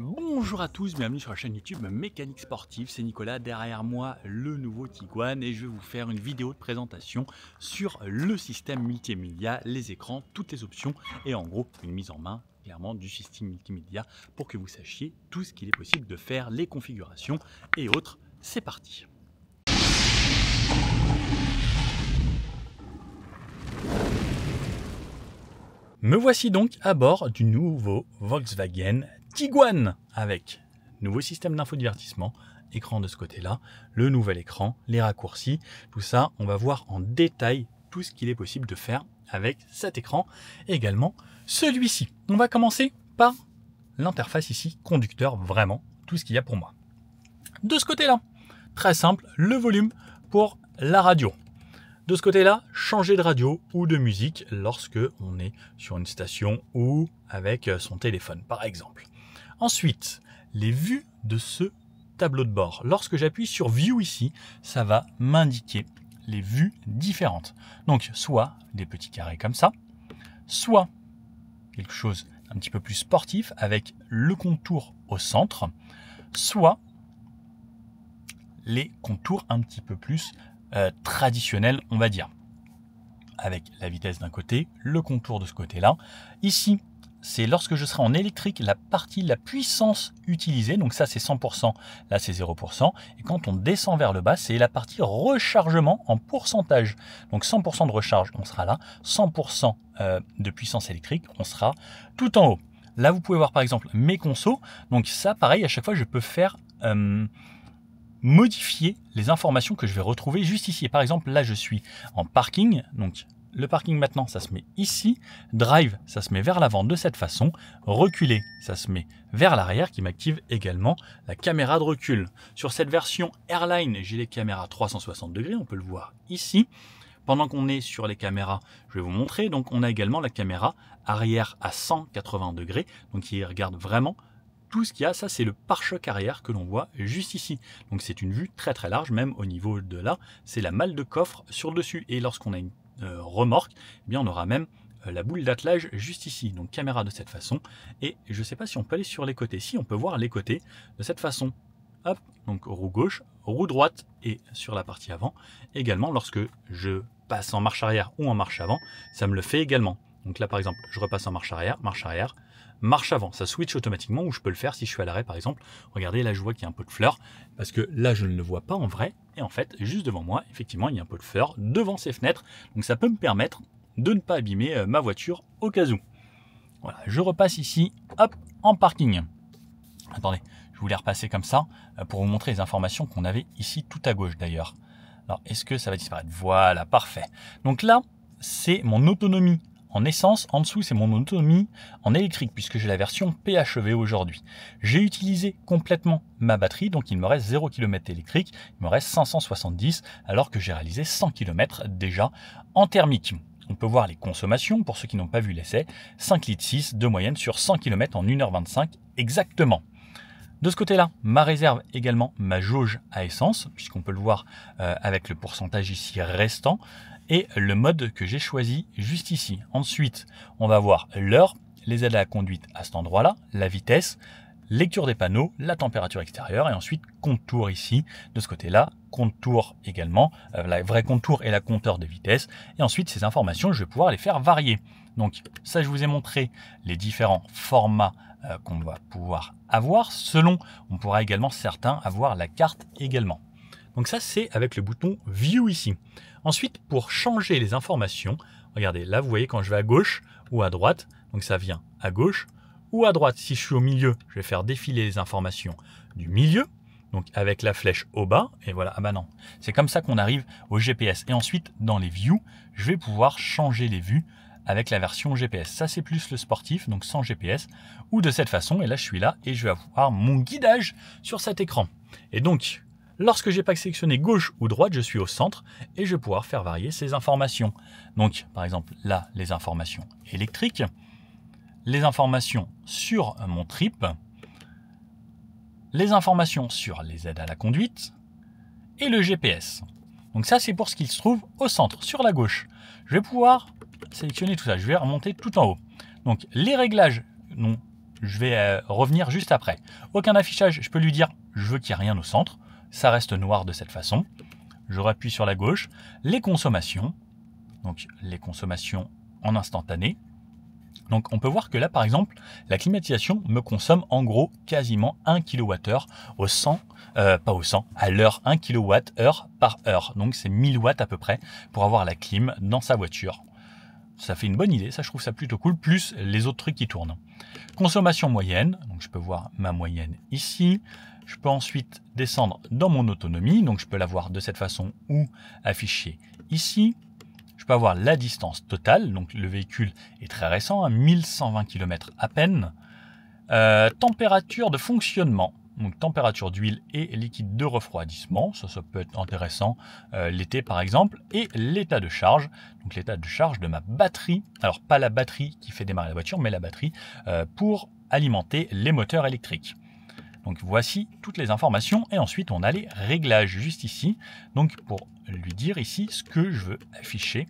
Bonjour à tous, bienvenue sur la chaîne YouTube Mécanique Sportive, c'est Nicolas, derrière moi le nouveau Tiguan et je vais vous faire une vidéo de présentation sur le système multimédia, les écrans, toutes les options et en gros une mise en main clairement du système multimédia pour que vous sachiez tout ce qu'il est possible de faire, les configurations et autres. C'est parti. Me voici donc à bord du nouveau Volkswagen Tiguan avec nouveau système d'infodivertissement, écran de ce côté-là, le nouvel écran, les raccourcis, tout ça, on va voir en détail tout ce qu'il est possible de faire avec cet écran et également celui-ci. On va commencer par l'interface ici, conducteur, vraiment tout ce qu'il y a pour moi. De ce côté-là, très simple, le volume pour la radio. De ce côté-là, changer de radio ou de musique lorsque on est sur une station ou avec son téléphone, par exemple. Ensuite, les vues de ce tableau de bord. Lorsque j'appuie sur View ici, ça va m'indiquer les vues différentes. Donc, soit des petits carrés comme ça, soit quelque chose un petit peu plus sportif avec le contour au centre, soit les contours un petit peu plus traditionnel, on va dire, avec la vitesse d'un côté, le contour de ce côté-là. Ici, c'est lorsque je serai en électrique, la partie, la puissance utilisée, donc ça c'est 100%, là c'est 0%, et quand on descend vers le bas, c'est la partie rechargement en pourcentage. Donc 100% de recharge, on sera là, 100% de puissance électrique, on sera tout en haut. Là, vous pouvez voir par exemple mes consos, donc ça pareil, à chaque fois je peux faire modifier les informations que je vais retrouver juste ici. Et par exemple, là, je suis en parking. Donc, le parking maintenant, ça se met ici. Drive, ça se met vers l'avant de cette façon. Reculer, ça se met vers l'arrière qui m'active également la caméra de recul. Sur cette version Airline, j'ai les caméras 360 degrés. On peut le voir ici. Pendant qu'on est sur les caméras, je vais vous montrer. Donc, on a également la caméra arrière à 180 degrés. Donc, qui regarde vraiment tout ce qu'il y a. Ça, c'est le pare-choc arrière que l'on voit juste ici. Donc, c'est une vue très très large, même au niveau de là. C'est la malle de coffre sur le dessus. Et lorsqu'on a une remorque, eh bien, on aura même la boule d'attelage juste ici. Donc, caméra de cette façon. Et je ne sais pas si on peut aller sur les côtés. Si, on peut voir les côtés de cette façon. Hop, donc roue gauche, roue droite et sur la partie avant. Également, lorsque je passe en marche arrière ou en marche avant, ça me le fait également. Donc là, par exemple, je repasse en marche arrière, marche avant. Ça switch automatiquement ou je peux le faire si je suis à l'arrêt, par exemple. Regardez, là, je vois qu'il y a un pot de fleurs parce que là, je ne le vois pas en vrai. Et en fait, juste devant moi, effectivement, il y a un pot de fleurs devant ces fenêtres. Donc, ça peut me permettre de ne pas abîmer ma voiture au cas où. Voilà, je repasse ici, hop, en parking. Attendez, je voulais repasser comme ça pour vous montrer les informations qu'on avait ici tout à gauche d'ailleurs. Alors, est-ce que ça va disparaître? Voilà, parfait. Donc là, c'est mon autonomie en essence. En dessous, c'est mon autonomie en électrique puisque j'ai la version PHEV aujourd'hui. J'ai utilisé complètement ma batterie, donc il me reste 0 km électrique, il me reste 570 alors que j'ai réalisé 100 km déjà en thermique. On peut voir les consommations, pour ceux qui n'ont pas vu l'essai, 5,6 litres de moyenne sur 100 km en 1h25 exactement. De ce côté-là, ma réserve également, ma jauge à essence, puisqu'on peut le voir avec le pourcentage ici restant, et le mode que j'ai choisi juste ici. Ensuite, on va voir l'heure, les aides à la conduite à cet endroit-là, la vitesse, lecture des panneaux, la température extérieure, et ensuite contour ici, de ce côté-là, contour également, la vraie contour et la compteur de vitesse, et ensuite ces informations, je vais pouvoir les faire varier. Donc ça, je vous ai montré les différents formats qu'on va pouvoir avoir. Selon, on pourra également certains avoir la carte également. Donc ça, c'est avec le bouton View ici. Ensuite, pour changer les informations, regardez, là, vous voyez quand je vais à gauche ou à droite, donc ça vient à gauche ou à droite. Si je suis au milieu, je vais faire défiler les informations du milieu, donc avec la flèche au bas, et voilà, ah bah non. C'est comme ça qu'on arrive au GPS. Et ensuite, dans les Views, je vais pouvoir changer les vues avec la version GPS. Ça, c'est plus le sportif, donc sans GPS, ou de cette façon. Et là, je suis là et je vais avoir mon guidage sur cet écran. Et donc, lorsque j'ai pas sélectionné gauche ou droite, je suis au centre et je vais pouvoir faire varier ces informations. Donc, par exemple, là, les informations électriques, les informations sur mon trip, les informations sur les aides à la conduite et le GPS. Donc ça, c'est pour ce qui se trouve au centre, sur la gauche. Je vais pouvoir sélectionner tout ça. Je vais remonter tout en haut. Donc les réglages n'ont je vais revenir juste après. Aucun affichage, je peux lui dire je veux qu'il n'y ait rien au centre. Ça reste noir de cette façon. Je rappuie sur la gauche. Les consommations, donc les consommations en instantané. Donc on peut voir que là par exemple, la climatisation me consomme en gros quasiment 1 kWh au 100, pas au 100, à l'heure, 1 kWh par heure. Donc c'est 1000 watts à peu près pour avoir la clim dans sa voiture. Ça fait une bonne idée, ça je trouve ça plutôt cool, plus les autres trucs qui tournent. Consommation moyenne, donc je peux voir ma moyenne ici. Je peux ensuite descendre dans mon autonomie, donc je peux la voir de cette façon ou afficher ici. Je peux avoir la distance totale, donc le véhicule est très récent, 1120 km à peine. Température de fonctionnement, donc température d'huile et liquide de refroidissement, ça peut être intéressant l'été par exemple. Et l'état de charge, donc l'état de charge de ma batterie, alors pas la batterie qui fait démarrer la voiture, mais la batterie pour alimenter les moteurs électriques. Donc voici toutes les informations et ensuite on a les réglages juste ici. Donc pour lui dire ici ce que je veux afficher,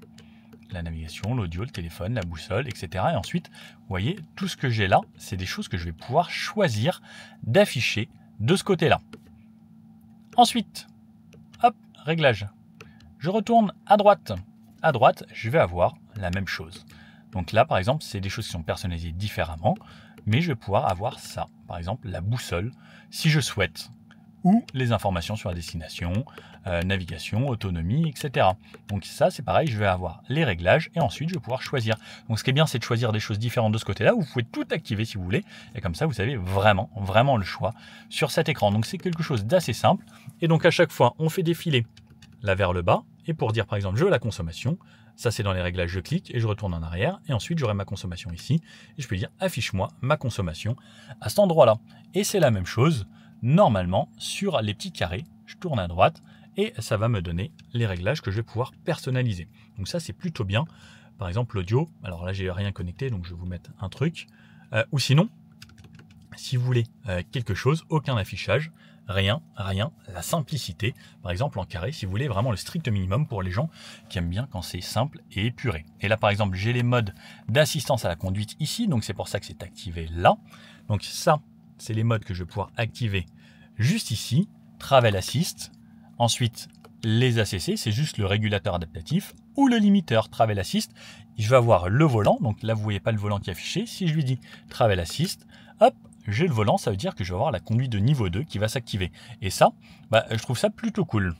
la navigation, l'audio, le téléphone, la boussole, etc. Et ensuite, vous voyez, tout ce que j'ai là, c'est des choses que je vais pouvoir choisir d'afficher de ce côté-là. Ensuite, hop, réglage. Je retourne à droite. À droite, je vais avoir la même chose. Donc là, par exemple, c'est des choses qui sont personnalisées différemment, mais je vais pouvoir avoir ça. Par exemple, la boussole, si je souhaite, ou les informations sur la destination, navigation, autonomie, etc. Donc ça, c'est pareil, je vais avoir les réglages et ensuite, je vais pouvoir choisir. Donc ce qui est bien, c'est de choisir des choses différentes de ce côté-là. Vous pouvez tout activer si vous voulez, et comme ça, vous avez vraiment le choix sur cet écran. Donc c'est quelque chose d'assez simple. Et donc à chaque fois, on fait défiler là vers le bas. Et pour dire, par exemple, je veux la consommation, ça c'est dans les réglages, je clique et je retourne en arrière. Et ensuite, j'aurai ma consommation ici. Et je peux dire, affiche-moi ma consommation à cet endroit-là. Et c'est la même chose. Normalement, sur les petits carrés, je tourne à droite et ça va me donner les réglages que je vais pouvoir personnaliser. Donc ça, c'est plutôt bien. Par exemple, l'audio. Alors là, j'ai rien connecté, donc je vais vous mettre un truc. Ou sinon, si vous voulez quelque chose, aucun affichage, rien, la simplicité. Par exemple, en carré, si vous voulez vraiment le strict minimum pour les gens qui aiment bien quand c'est simple et épuré. Et là, par exemple, j'ai les modes d'assistance à la conduite ici, donc c'est pour ça que c'est activé là. Donc ça, c'est les modes que je vais pouvoir activer juste ici. Travel Assist. Ensuite, les ACC, c'est juste le régulateur adaptatif ou le limiteur Travel Assist. Je vais avoir le volant. Donc là, vous ne voyez pas le volant qui est affiché. Si je lui dis Travel Assist, hop, j'ai le volant. Ça veut dire que je vais avoir la conduite de niveau 2 qui va s'activer. Et ça, je trouve ça plutôt cool.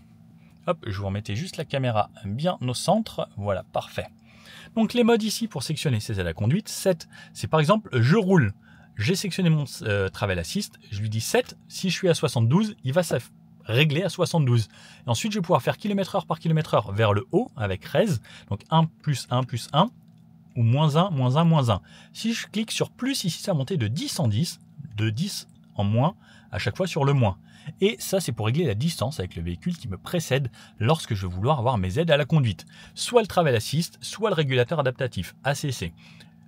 Hop, je vous remettais juste la caméra bien au centre. Voilà, parfait. Donc les modes ici pour sectionner, c'est à la conduite. 7, c'est par exemple je roule. J'ai sectionné mon Travel Assist, je lui dis 7, si je suis à 72, il va régler à 72. Et ensuite, je vais pouvoir faire km/h par km/h vers le haut avec raise, donc 1 plus 1 plus 1, ou moins 1, moins 1, moins 1. Si je clique sur plus, ici, ça va monter de 10 en 10, de 10 en moins à chaque fois sur le moins. Et ça, c'est pour régler la distance avec le véhicule qui me précède lorsque je vais vouloir avoir mes aides à la conduite. Soit le Travel Assist, soit le régulateur adaptatif, ACC.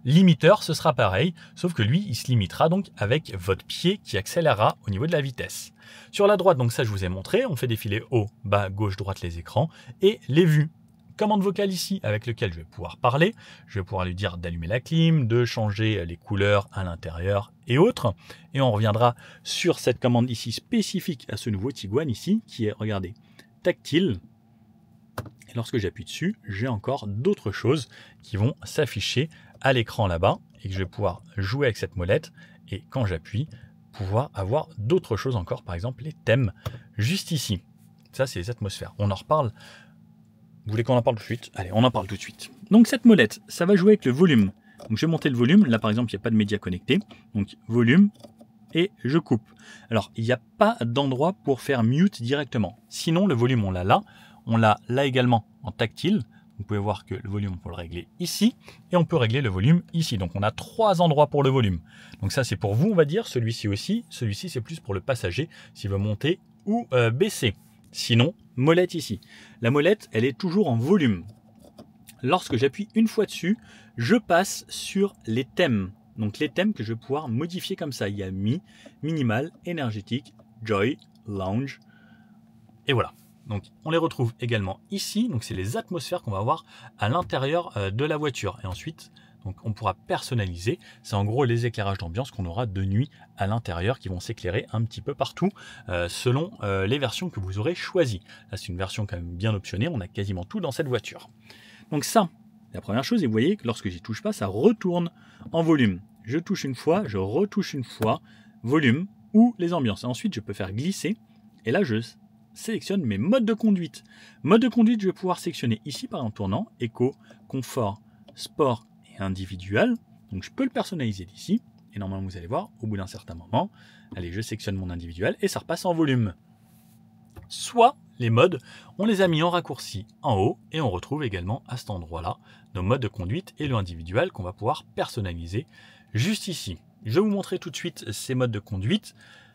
Limiteur, ce sera pareil, sauf que lui, il se limitera donc avec votre pied qui accélérera au niveau de la vitesse. Sur la droite, donc ça je vous ai montré, on fait défiler haut, bas, gauche, droite les écrans et les vues. Commande vocale ici avec lequel je vais pouvoir parler, je vais pouvoir lui dire d'allumer la clim, de changer les couleurs à l'intérieur et autres. Et on reviendra sur cette commande ici spécifique à ce nouveau Tiguan ici, qui est, regardez, tactile. Et lorsque j'appuie dessus, j'ai encore d'autres choses qui vont s'afficher à l'écran là-bas et que je vais pouvoir jouer avec cette molette et quand j'appuie, pouvoir avoir d'autres choses encore, par exemple les thèmes juste ici. Ça, c'est les atmosphères. On en reparle. Vous voulez qu'on en parle tout de suite? Allez, on en parle tout de suite. Donc cette molette, ça va jouer avec le volume. Donc je vais monter le volume. Là, par exemple, il n'y a pas de média connecté. Donc volume et je coupe. Alors, il n'y a pas d'endroit pour faire mute directement. Sinon, le volume, on l'a là. On l'a là également en tactile. Vous pouvez voir que le volume, on peut le régler ici. Et on peut régler le volume ici. Donc, on a 3 endroits pour le volume. Donc, ça, c'est pour vous, on va dire. Celui-ci aussi. Celui-ci, c'est plus pour le passager s'il veut monter ou baisser. Sinon, molette ici. La molette, elle est toujours en volume. Lorsque j'appuie une fois dessus, je passe sur les thèmes. Donc, les thèmes que je vais pouvoir modifier comme ça. Il y a minimal, énergétique, joy, lounge. Et voilà. Donc, on les retrouve également ici. Donc, c'est les atmosphères qu'on va avoir à l'intérieur de la voiture. Et ensuite, Donc on pourra personnaliser, c'est en gros les éclairages d'ambiance qu'on aura de nuit à l'intérieur qui vont s'éclairer un petit peu partout selon les versions que vous aurez choisies. Là c'est une version quand même bien optionnée, on a quasiment tout dans cette voiture. Donc ça, la première chose, et vous voyez que lorsque j'y touche pas, ça retourne en volume. Je touche une fois, je retouche une fois, volume ou les ambiances. Et ensuite je peux faire glisser et là je sélectionne mes modes de conduite. Mode de conduite, je vais pouvoir sélectionner ici par un tournant, éco, confort, sport et individuel. Donc je peux le personnaliser d'ici. Et normalement, vous allez voir, au bout d'un certain moment, allez, je sélectionne mon individuel et ça repasse en volume. Soit les modes, on les a mis en raccourci en haut et on retrouve également à cet endroit-là nos modes de conduite et le individuel qu'on va pouvoir personnaliser juste ici. Je vais vous montrer tout de suite ces modes de conduite.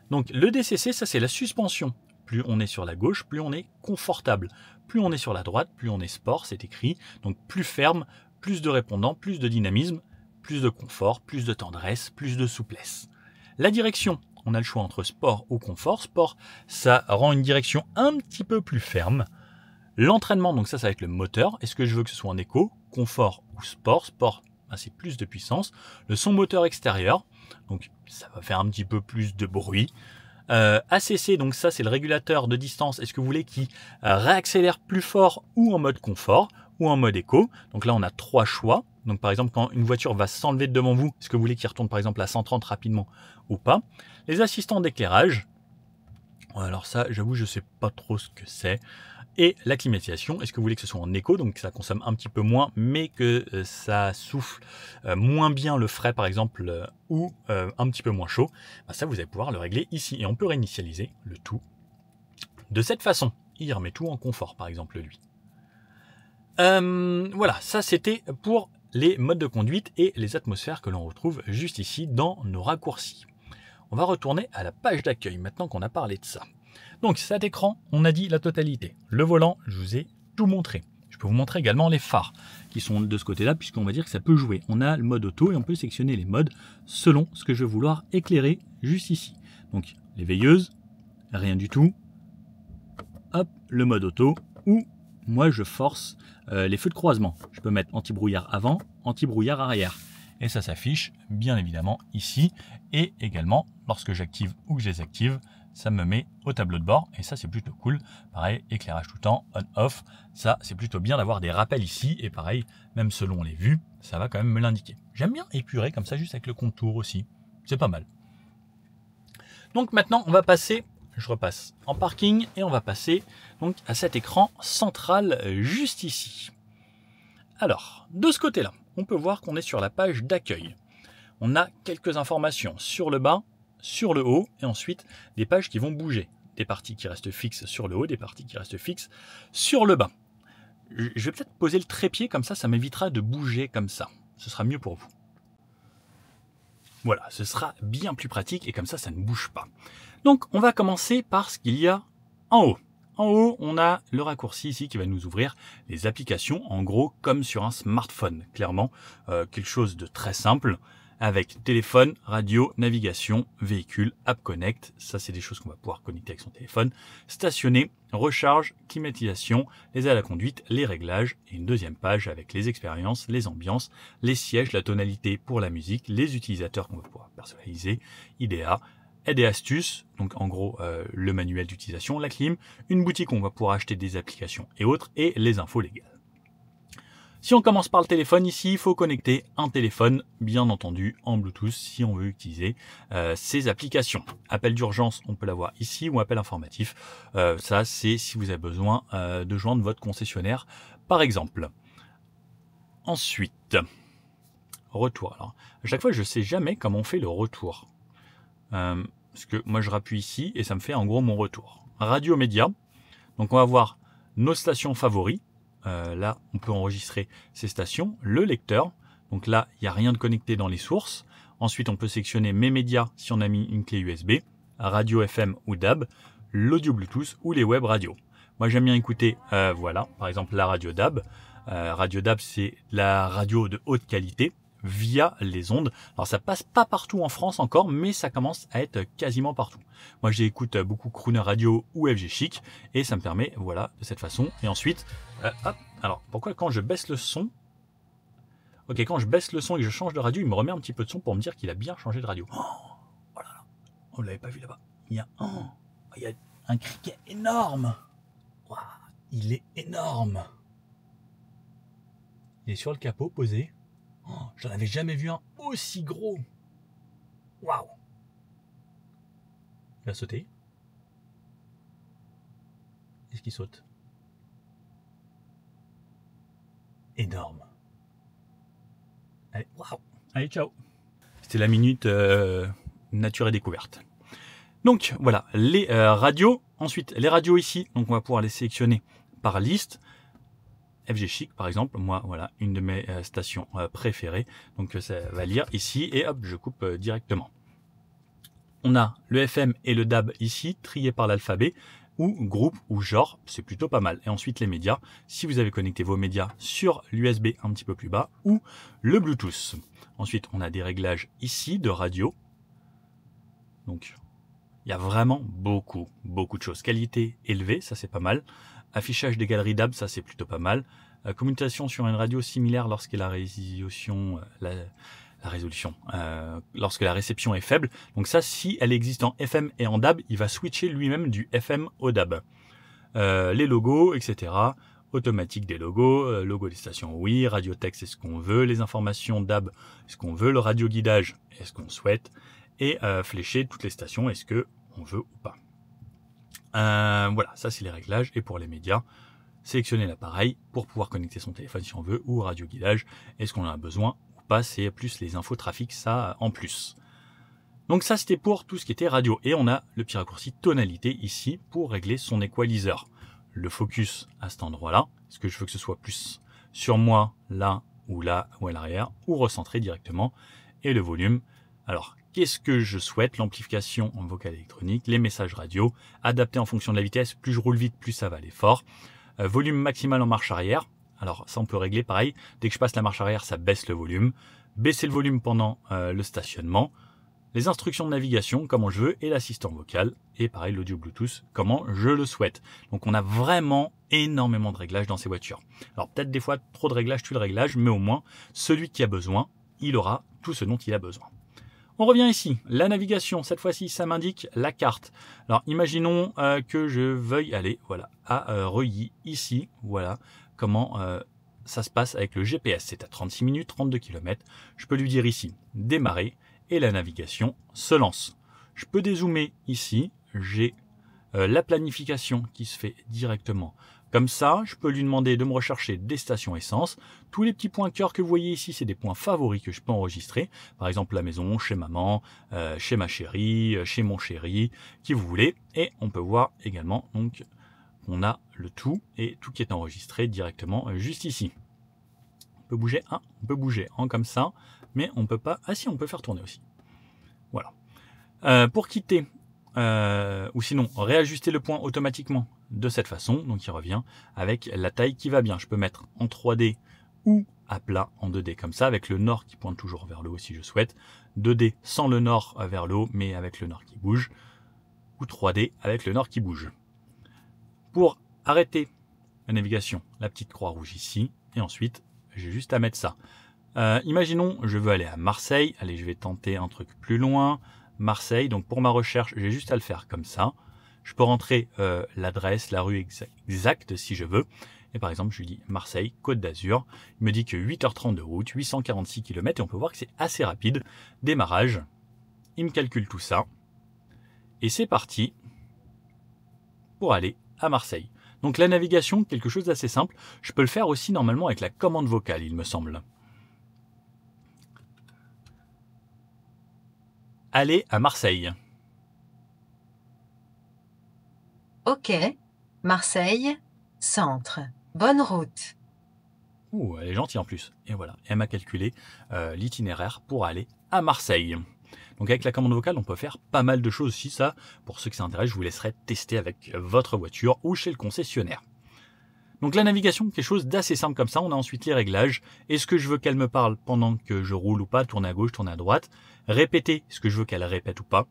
Donc le DCC, ça c'est la suspension. Plus on est sur la gauche, plus on est confortable. Plus on est sur la droite, plus on est sport, c'est écrit. Donc plus ferme, plus de répondant, plus de dynamisme, plus de confort, plus de tendresse, plus de souplesse. La direction, on a le choix entre sport ou confort. Sport, ça rend une direction un petit peu plus ferme. L'entraînement, donc ça va être le moteur. Est-ce que je veux que ce soit en éco, confort ou sport? Sport, c'est plus de puissance. Le son moteur extérieur, donc ça va faire un petit peu plus de bruit. ACC, donc ça c'est le régulateur de distance. Est-ce que vous voulez qu'il réaccélère plus fort ou en mode confort ou en mode éco? Donc là on a 3 choix. Donc par exemple quand une voiture va s'enlever de devant vous, est-ce que vous voulez qu'il retourne par exemple à 130 rapidement ou pas? Les assistants d'éclairage, alors ça j'avoue je sais pas trop ce que c'est. Et la climatisation, est-ce que vous voulez que ce soit en éco, donc ça consomme un petit peu moins, mais que ça souffle moins bien le frais par exemple, ou un petit peu moins chaud, ça vous allez pouvoir le régler ici. Et on peut réinitialiser le tout de cette façon. Il remet tout en confort par exemple lui. Voilà, ça c'était pour les modes de conduite et les atmosphères que l'on retrouve juste ici dans nos raccourcis. On va retourner à la page d'accueil maintenant qu'on a parlé de ça. Donc cet écran, on a dit la totalité. Le volant, je vous ai tout montré. Je peux vous montrer également les phares qui sont de ce côté-là puisqu'on va dire que ça peut jouer. On a le mode auto et on peut sélectionner les modes selon ce que je vais vouloir éclairer juste ici. Donc les veilleuses, rien du tout. Hop, le mode auto ou moi je force les feux de croisement. Je peux mettre anti-brouillard avant, anti-brouillard arrière. Et ça s'affiche bien évidemment ici. Et également, lorsque j'active ou que je les active, ça me met au tableau de bord et ça c'est plutôt cool. Pareil, éclairage tout le temps, on-off, ça c'est plutôt bien d'avoir des rappels ici et pareil, même selon les vues, ça va quand même me l'indiquer. J'aime bien épurer comme ça juste avec le contour aussi, c'est pas mal. Donc maintenant on va passer, je repasse en parking et on va passer donc à cet écran central juste ici. Alors, de ce côté-là, on peut voir qu'on est sur la page d'accueil. On a quelques informations sur le bas, sur le haut et ensuite des pages qui vont bouger. Des parties qui restent fixes sur le haut, des parties qui restent fixes sur le bas. Je vais peut-être poser le trépied comme ça m'évitera de bouger comme ça. Ce sera mieux pour vous. Voilà, ce sera bien plus pratique et comme ça ne bouge pas. Donc on va commencer par ce qu'il y a en haut. En haut, on a le raccourci ici qui va nous ouvrir les applications, en gros comme sur un smartphone. Clairement, quelque chose de très simple. Avec téléphone, radio, navigation, véhicule, app connect, ça c'est des choses qu'on va pouvoir connecter avec son téléphone, stationner, recharge, climatisation, les aides à la conduite, les réglages, et une deuxième page avec les expériences, les ambiances, les sièges, la tonalité pour la musique, les utilisateurs qu'on va pouvoir personnaliser, IDEA, aide et astuces, donc en gros le manuel d'utilisation, la clim, une boutique où on va pouvoir acheter des applications et autres, et les infos légales. Si on commence par le téléphone, ici, il faut connecter un téléphone, bien entendu, en Bluetooth, si on veut utiliser ces applications. Appel d'urgence, on peut l'avoir ici, ou appel informatif. Ça, c'est si vous avez besoin de joindre votre concessionnaire, par exemple. Ensuite, retour. Alors, à chaque fois, je ne sais jamais comment on fait le retour. Parce que moi, je rappuie ici, et ça me fait en gros mon retour. Radio média. Donc, on va voir nos stations favoris. Là, on peut enregistrer ces stations, le lecteur. Donc là, il n'y a rien de connecté dans les sources. Ensuite, on peut sélectionner mes médias si on a mis une clé USB, radio FM ou DAB, l'audio Bluetooth ou les web radios. Moi, j'aime bien écouter, voilà, par exemple la radio DAB. Radio DAB, c'est la radio de haute qualité via les ondes. Alors ça passe pas partout en France encore, mais ça commence à être quasiment partout. Moi j'écoute beaucoup Crooner Radio ou FG Chic et ça me permet, voilà, de cette façon. Et ensuite, hop, alors pourquoi quand je baisse le son, Ok, quand je baisse le son et que je change de radio, il me remet un petit peu de son pour me dire qu'il a bien changé de radio. Oh là là, vous l'avez pas vu là-bas. Il y a un criquet énorme. Wow, il est énorme. Il est sur le capot, posé. J'en avais jamais vu un aussi gros. Waouh. Il va sauter. Est-ce qu'il saute? Énorme. Allez, waouh. Allez, ciao. C'était la minute nature et découverte. Donc voilà, les radios. Ensuite, les radios ici. Donc on va pouvoir les sélectionner par liste. FG Chic par exemple, moi voilà, une de mes stations préférées. Donc ça va lire ici et hop, je coupe directement. On a le FM et le DAB ici, triés par l'alphabet, ou groupe ou genre, c'est plutôt pas mal. Et ensuite les médias, si vous avez connecté vos médias sur l'USB un petit peu plus bas, ou le Bluetooth. Ensuite, on a des réglages ici de radio. Donc, il y a vraiment beaucoup de choses. Qualité élevée, ça c'est pas mal. Affichage des galeries DAB, ça c'est plutôt pas mal. Commutation sur une radio similaire lorsque la résolution, lorsque la réception est faible. Donc ça, si elle existe en FM et en DAB, il va switcher lui-même du FM au DAB. Les logos, etc. Automatique des logos, logo des stations, oui. Radiotexte, est-ce qu'on veut. Les informations DAB, est-ce qu'on veut. Le radio guidage, est-ce qu'on souhaite. Et flécher toutes les stations, est-ce que on veut ou pas. Voilà, ça c'est les réglages. Et pour les médias, sélectionner l'appareil pour pouvoir connecter son téléphone si on veut, ou radio guidage, est-ce qu'on en a besoin ou pas, c'est plus les infos trafic, ça en plus. Donc ça c'était pour tout ce qui était radio, et on a le petit raccourci tonalité ici pour régler son equalizer. Le focus à cet endroit-là, est-ce que je veux que ce soit plus sur moi, là ou à l'arrière, ou recentré directement, et le volume. Alors, qu'est-ce que je souhaite? L'amplification en vocal électronique, les messages radio, adapté en fonction de la vitesse, plus je roule vite, plus ça va aller fort. Volume maximal en marche arrière, alors ça on peut régler pareil, dès que je passe la marche arrière ça baisse le volume, baisser le volume pendant le stationnement, les instructions de navigation, comment je veux, et l'assistant vocal, et pareil l'audio Bluetooth, comment je le souhaite. Donc on a vraiment énormément de réglages dans ces voitures. Alors peut-être des fois trop de réglages, tue le réglage, mais au moins celui qui a besoin, il aura tout ce dont il a besoin. On revient ici, la navigation, cette fois-ci ça m'indique la carte. Alors imaginons que je veuille aller à Reuilly, ici, voilà comment ça se passe avec le GPS. C'est à 36 minutes, 32 km. Je peux lui dire ici, démarrer, et la navigation se lance. Je peux dézoomer ici, j'ai la planification qui se fait directement. Comme ça, je peux lui demander de me rechercher des stations essence. Tous les petits points cœur que vous voyez ici, c'est des points favoris que je peux enregistrer. Par exemple, la maison, chez maman, chez ma chérie, chez mon chéri, qui vous voulez. Et on peut voir également, donc, on a le tout et tout qui est enregistré directement juste ici. On peut bouger un, on peut bouger un comme ça, mais on peut pas. Ah si, on peut faire tourner aussi. Voilà. Pour quitter, ou sinon réajuster le point automatiquement de cette façon, donc il revient avec la taille qui va bien. Je peux mettre en 3D ou à plat en 2D comme ça, avec le nord qui pointe toujours vers le haut si je souhaite, 2D sans le nord vers le haut mais avec le nord qui bouge, ou 3D avec le nord qui bouge. Pour arrêter la navigation, la petite croix rouge ici, et ensuite j'ai juste à mettre ça. Imaginons je veux aller à Marseille, allez je vais tenter un truc plus loin, Marseille, donc pour ma recherche j'ai juste à le faire comme ça. Je peux rentrer l'adresse, la rue exacte si je veux. Et par exemple, je lui dis Marseille, Côte d'Azur. Il me dit que 8h30 de route, 846 km. Et on peut voir que c'est assez rapide. Démarrage. Il me calcule tout ça. Et c'est parti pour aller à Marseille. Donc la navigation, quelque chose d'assez simple. Je peux le faire aussi normalement avec la commande vocale, il me semble. Aller à Marseille. Ok, Marseille, centre, bonne route. Ouh, elle est gentille en plus. Et voilà, elle m'a calculé l'itinéraire pour aller à Marseille. Donc avec la commande vocale, on peut faire pas mal de choses aussi. Ça, pour ceux qui s'intéressent, je vous laisserai tester avec votre voiture ou chez le concessionnaire. Donc la navigation, quelque chose d'assez simple comme ça. On a ensuite les réglages. Est-ce que je veux qu'elle me parle pendant que je roule ou pas? Tourner à gauche, tourner à droite. Répéter, est-ce que je veux qu'elle répète ou pas?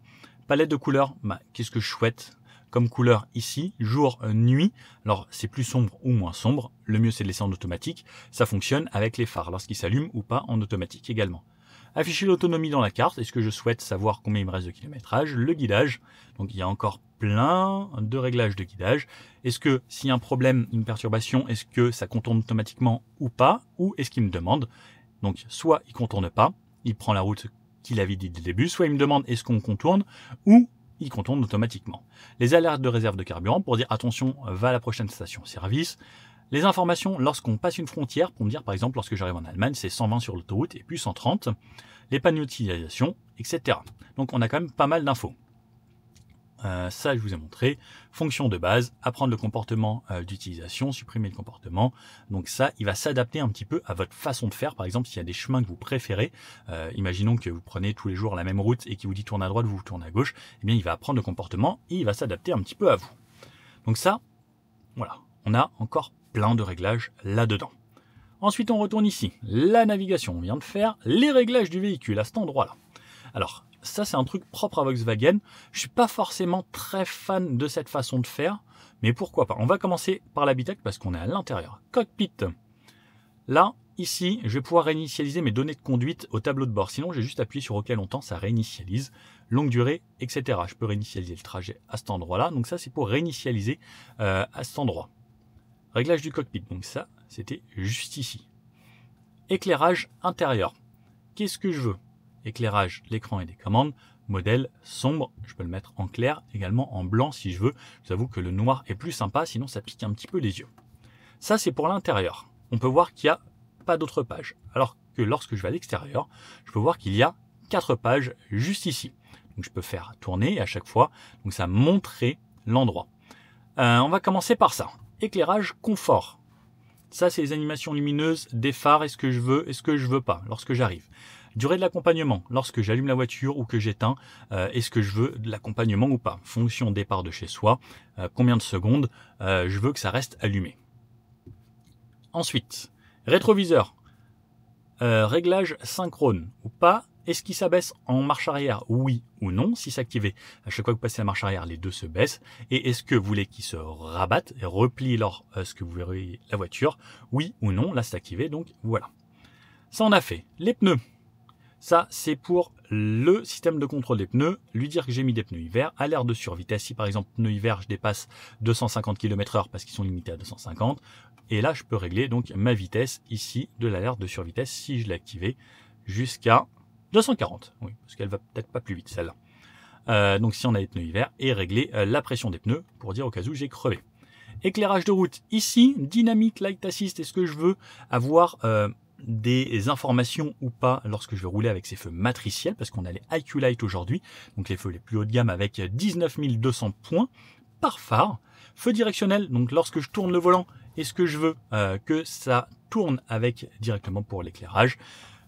Palette de couleurs, qu'est-ce que je souhaite? comme couleur ici, jour, nuit. Alors c'est plus sombre ou moins sombre, le mieux c'est de laisser en automatique. Ça fonctionne avec les phares, lorsqu'ils s'allument ou pas en automatique également. Afficher l'autonomie dans la carte, est-ce que je souhaite savoir combien il me reste de kilométrage, le guidage, donc il y a encore plein de réglages de guidage. Est-ce que s'il y a un problème, une perturbation, est-ce que ça contourne automatiquement ou pas, ou est-ce qu'il me demande? Donc soit il contourne pas, il prend la route qu'il avait dit dès le début, soit il me demande est-ce qu'on contourne, ou il contourne automatiquement. Les alertes de réserve de carburant pour dire attention, va à la prochaine station-service. Les informations lorsqu'on passe une frontière, pour me dire par exemple lorsque j'arrive en Allemagne, c'est 120 sur l'autoroute et puis 130. Les panneaux d'utilisation, etc. Donc on a quand même pas mal d'infos. Ça, je vous ai montré. Fonction de base, apprendre le comportement d'utilisation, supprimer le comportement. Donc ça, il va s'adapter un petit peu à votre façon de faire. Par exemple, s'il y a des chemins que vous préférez, imaginons que vous prenez tous les jours la même route et qu'il vous dit tourne à droite, vous tournez à gauche, eh bien il va apprendre le comportement et il va s'adapter un petit peu à vous. Donc ça, voilà, on a encore plein de réglages là-dedans. Ensuite, on retourne ici. La navigation, on vient de faire les réglages du véhicule à cet endroit-là. Alors, ça, c'est un truc propre à Volkswagen. Je suis pas forcément très fan de cette façon de faire, mais pourquoi pas. On va commencer par l'habitacle parce qu'on est à l'intérieur. Cockpit. Là, ici, je vais pouvoir réinitialiser mes données de conduite au tableau de bord. Sinon, j'ai juste appuyé sur OK longtemps, ça réinitialise. Longue durée, etc. Je peux réinitialiser le trajet à cet endroit-là. Donc ça, c'est pour réinitialiser à cet endroit. Réglage du cockpit. Donc ça, c'était juste ici. Éclairage intérieur. Qu'est-ce que je veux? Éclairage, l'écran et des commandes, modèle sombre, je peux le mettre en clair, également en blanc si je veux. Je vous avoue que le noir est plus sympa, sinon ça pique un petit peu les yeux. Ça, c'est pour l'intérieur. On peut voir qu'il n'y a pas d'autres pages. Alors que lorsque je vais à l'extérieur, je peux voir qu'il y a 4 pages juste ici. Donc je peux faire tourner à chaque fois, donc ça montrait l'endroit. On va commencer par ça. Éclairage confort. Ça, c'est les animations lumineuses des phares. Est-ce que je veux, est-ce que je veux pas lorsque j'arrive. Durée de l'accompagnement, lorsque j'allume la voiture ou que j'éteins, est-ce que je veux de l'accompagnement ou pas? Fonction départ de chez soi, combien de secondes je veux que ça reste allumé. Ensuite, rétroviseur, réglage synchrone ou pas. Est-ce qu'il s'abaisse en marche arrière? Oui ou non. Si c'est activé, à chaque fois que vous passez la marche arrière, les deux se baissent. Et est-ce que vous voulez qu'il se rabatte et replie ce que vous verrez la voiture? Oui ou non. Là, c'est activé, donc voilà. Ça, on a fait. Les pneus. Ça, c'est pour le système de contrôle des pneus, lui dire que j'ai mis des pneus hiver, alerte de survitesse. Si par exemple, pneus hiver, je dépasse 250 km/h parce qu'ils sont limités à 250. Et là, je peux régler donc ma vitesse ici de l'alerte de survitesse si je l'ai activée jusqu'à 240. Oui, parce qu'elle va peut-être pas plus vite celle-là. Donc si on a les pneus hiver et régler la pression des pneus pour dire au cas où j'ai crevé. Éclairage de route. Ici, Dynamic Light Assist. Est-ce que je veux avoir des informations ou pas lorsque je vais rouler avec ces feux matriciels, parce qu'on a les IQ Light aujourd'hui, donc les feux les plus haut de gamme avec 19 200 points par phare. Feu directionnel, donc lorsque je tourne le volant, est-ce que je veux que ça tourne avec directement pour l'éclairage.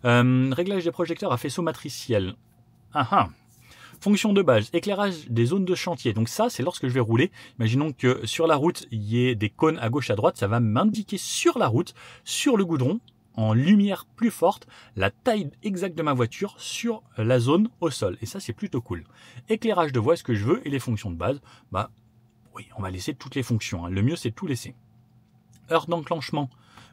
Réglage des projecteurs à faisceau matriciel. Fonction de base, éclairage des zones de chantier. Donc ça, c'est lorsque je vais rouler. Imaginons que sur la route, il y ait des cônes à gauche, à droite. Ça va m'indiquer sur la route, sur le goudron, en lumière plus forte, la taille exacte de ma voiture sur la zone au sol. Et ça, c'est plutôt cool. Éclairage de voie, est-ce que je veux? Et les fonctions de base, bah oui, on va laisser toutes les fonctions. Le mieux, c'est de tout laisser. Heure d'enclenchement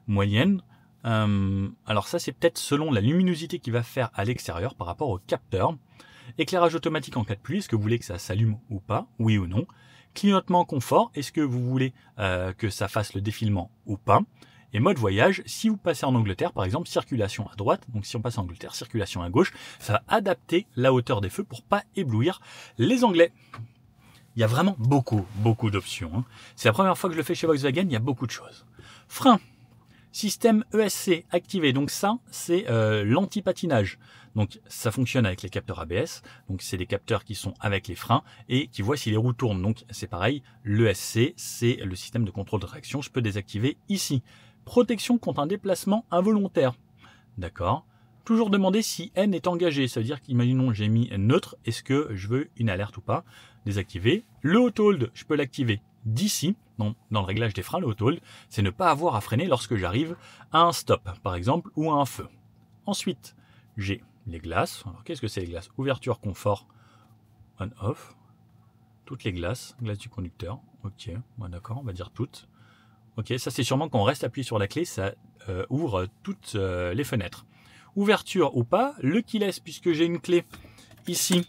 moyenne. Alors ça, c'est peut-être selon la luminosité qu'il va faire à l'extérieur par rapport au capteur. Éclairage automatique en cas de pluie, est-ce que vous voulez que ça s'allume ou pas? Oui ou non. Clignotement confort, est-ce que vous voulez que ça fasse le défilement ou pas? Et mode voyage, si vous passez en Angleterre, par exemple, circulation à droite, donc si on passe en Angleterre, circulation à gauche, ça va adapter la hauteur des feux pour pas éblouir les Anglais. Il y a vraiment beaucoup d'options. C'est la première fois que je le fais chez Volkswagen, il y a beaucoup de choses. Frein. Système ESC activé, donc ça, c'est l'anti-patinage. Donc ça fonctionne avec les capteurs ABS, donc c'est des capteurs qui sont avec les freins et qui voient si les roues tournent. Donc c'est pareil, l'ESC, c'est le système de contrôle de réaction, je peux désactiver ici. Protection contre un déplacement involontaire. D'accord. Toujours demander si N est engagé, ça veut dire qu'imaginons j'ai mis neutre, est-ce que je veux une alerte ou pas? Désactiver. Le auto hold, je peux l'activer d'ici, dans le réglage des freins, le auto hold, c'est ne pas avoir à freiner lorsque j'arrive à un stop, par exemple, ou à un feu. Ensuite, j'ai les glaces. Alors, qu'est-ce que c'est les glaces? Ouverture, confort, on-off. toutes les glaces, glaces du conducteur. Ok, bon, d'accord, on va dire toutes. Ok, ça c'est sûrement quand on reste appuyé sur la clé, ça ouvre toutes les fenêtres. Ouverture ou pas, le keyless, puisque j'ai une clé ici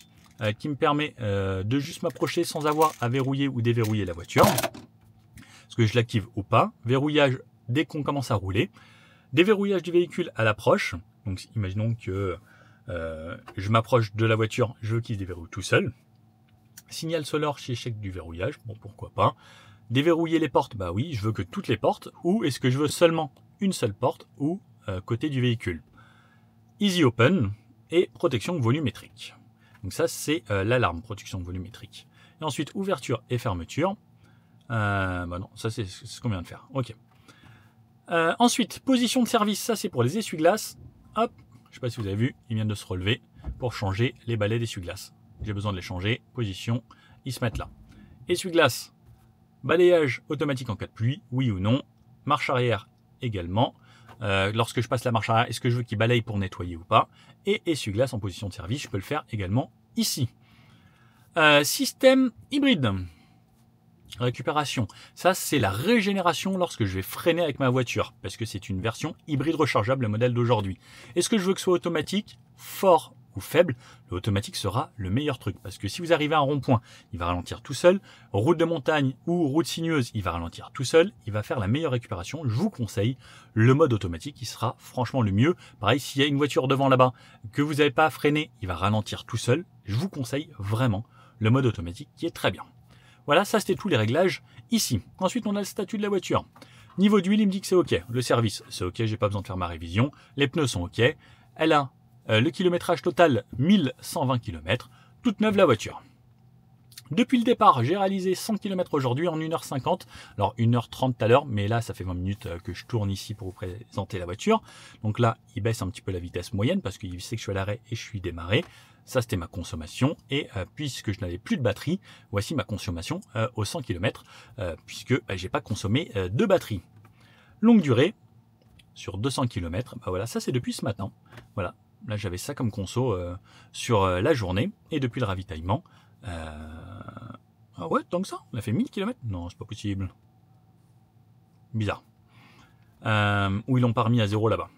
qui me permet de juste m'approcher sans avoir à verrouiller ou déverrouiller la voiture. Est-ce que je l'active ou pas? Verrouillage dès qu'on commence à rouler. Déverrouillage du véhicule à l'approche. Donc imaginons que je m'approche de la voiture, je veux qu'il se déverrouille tout seul. Signal sonore chez échec du verrouillage, bon pourquoi pas. Déverrouiller les portes, bah oui, je veux que toutes les portes, ou est-ce que je veux seulement une seule porte ou côté du véhicule. Easy Open et protection volumétrique. Donc ça c'est l'alarme, protection volumétrique. Et ensuite ouverture et fermeture. Bah non, ça c'est ce qu'on vient de faire. Ok. Ensuite, position de service, ça c'est pour les essuie-glaces. Hop, je ne sais pas si vous avez vu, ils viennent de se relever pour changer les balais d'essuie-glaces. J'ai besoin de les changer, position, ils se mettent là. Essuie-glaces, balayage automatique en cas de pluie, oui ou non. Marche arrière également. Lorsque je passe la marche arrière, est-ce que je veux qu'il balaye pour nettoyer ou pas? Et essuie-glace en position de service, je peux le faire également ici. Système hybride. Récupération, ça c'est la régénération lorsque je vais freiner avec ma voiture, parce que c'est une version hybride rechargeable, le modèle d'aujourd'hui. Est-ce que je veux que ce soit automatique, fort ou faible? L'automatique sera le meilleur truc, parce que si vous arrivez à un rond-point, il va ralentir tout seul, route de montagne ou route sinueuse, il va ralentir tout seul, il va faire la meilleure récupération. Je vous conseille le mode automatique, qui sera franchement le mieux. Pareil, s'il y a une voiture devant là-bas, que vous n'avez pas à freiner, il va ralentir tout seul. Je vous conseille vraiment le mode automatique qui est très bien. Voilà, ça c'était tous les réglages ici. Ensuite, on a le statut de la voiture. Niveau d'huile, il me dit que c'est OK. Le service, c'est OK, j'ai pas besoin de faire ma révision. Les pneus sont OK. Elle a le kilométrage total 1120 km. Toute neuve la voiture. Depuis le départ, j'ai réalisé 100 km aujourd'hui en 1h50. Alors 1h30 tout à l'heure, mais là ça fait 20 minutes que je tourne ici pour vous présenter la voiture. Donc là, il baisse un petit peu la vitesse moyenne parce qu'il sait que je suis à l'arrêt et je suis démarré. Ça, c'était ma consommation. Et puisque je n'avais plus de batterie, voici ma consommation aux 100 km, puisque j'ai pas consommé de batterie. Longue durée, sur 200 km, bah voilà, ça c'est depuis ce matin. Voilà, là j'avais ça comme conso sur la journée. Et depuis le ravitaillement, ah ouais, tant que ça, on a fait 1000 km. Non, c'est pas possible. Bizarre. Ou ils l'ont pas remis à zéro là-bas.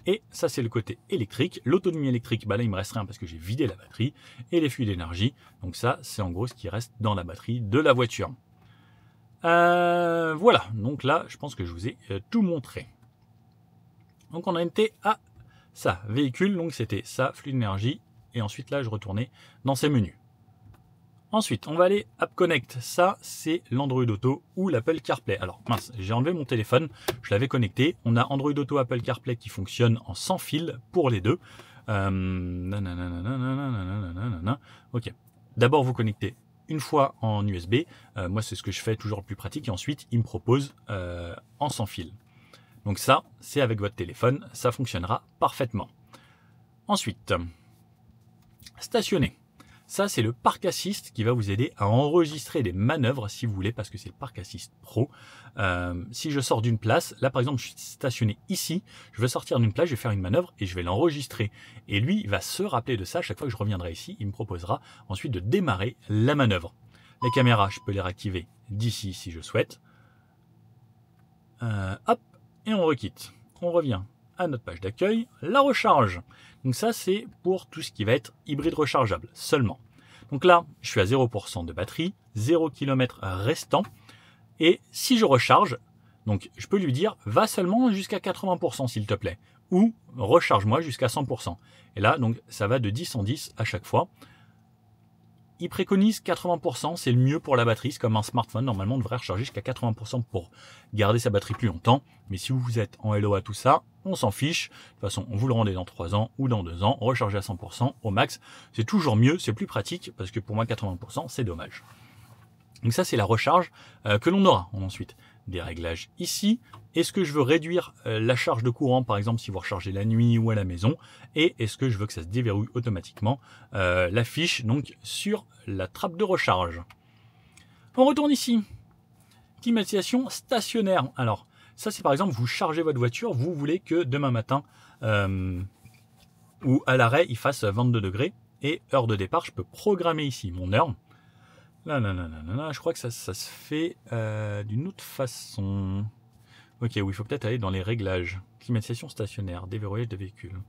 Et ça, c'est le côté électrique. L'autonomie électrique, bah là, il me reste rien parce que j'ai vidé la batterie. Et les flux d'énergie. Donc ça, c'est en gros ce qui reste dans la batterie de la voiture. Voilà. Donc là, je pense que je vous ai tout montré. Donc on a été à ça. Véhicule, donc c'était ça, flux d'énergie. Et ensuite, là, je retournais dans ces menus. Ensuite, on va aller App Connect. Ça, c'est l'Android Auto ou l'Apple CarPlay. Alors, mince, j'ai enlevé mon téléphone. Je l'avais connecté. On a Android Auto, Apple CarPlay qui fonctionne en sans fil pour les deux. Ok. D'abord, vous connectez une fois en USB. Moi, c'est ce que je fais toujours le plus pratique. Et ensuite, il me propose en sans fil. Donc ça, c'est avec votre téléphone. Ça fonctionnera parfaitement. Ensuite, stationner. Ça, c'est le Park Assist qui va vous aider à enregistrer des manœuvres si vous voulez, parce que c'est le Park Assist Pro. Si je sors d'une place, là par exemple, je suis stationné ici, je vais sortir d'une place, je vais faire une manœuvre et je vais l'enregistrer. Et lui, il va se rappeler de ça. Chaque fois que je reviendrai ici, il me proposera ensuite de démarrer la manœuvre. Les caméras, je peux les réactiver d'ici si je souhaite. Hop, et on requitte. On revient à notre page d'accueil, la recharge. Donc ça, c'est pour tout ce qui va être hybride rechargeable seulement. Donc là, je suis à 0% de batterie, 0 km restant. Et si je recharge, donc je peux lui dire, va seulement jusqu'à 80% s'il te plaît. Ou recharge-moi jusqu'à 100%. Et là, donc ça va de 10 en 10 à chaque fois. Il préconise 80%, c'est le mieux pour la batterie. C'est comme un smartphone, normalement on devrait recharger jusqu'à 80% pour garder sa batterie plus longtemps. Mais si vous êtes en LOA tout ça, on s'en fiche. De toute façon, on vous le rendez dans 3 ans ou dans 2 ans, rechargez à 100% au max. C'est toujours mieux, c'est plus pratique, parce que pour moi 80% c'est dommage. Donc ça c'est la recharge que l'on aura. Ensuite, des réglages ici. Est-ce que je veux réduire la charge de courant, par exemple, si vous rechargez la nuit ou à la maison? Et est-ce que je veux que ça se déverrouille automatiquement la fiche donc sur la trappe de recharge? On retourne ici. Climatisation stationnaire. Alors, ça c'est par exemple, vous chargez votre voiture, vous voulez que demain matin ou à l'arrêt, il fasse 22 degrés. Et heure de départ, je peux programmer ici mon heure. Là, je crois que ça se fait d'une autre façon. Ok, oui, il faut peut-être aller dans les réglages. Climatisation stationnaire, déverrouillage de véhicule.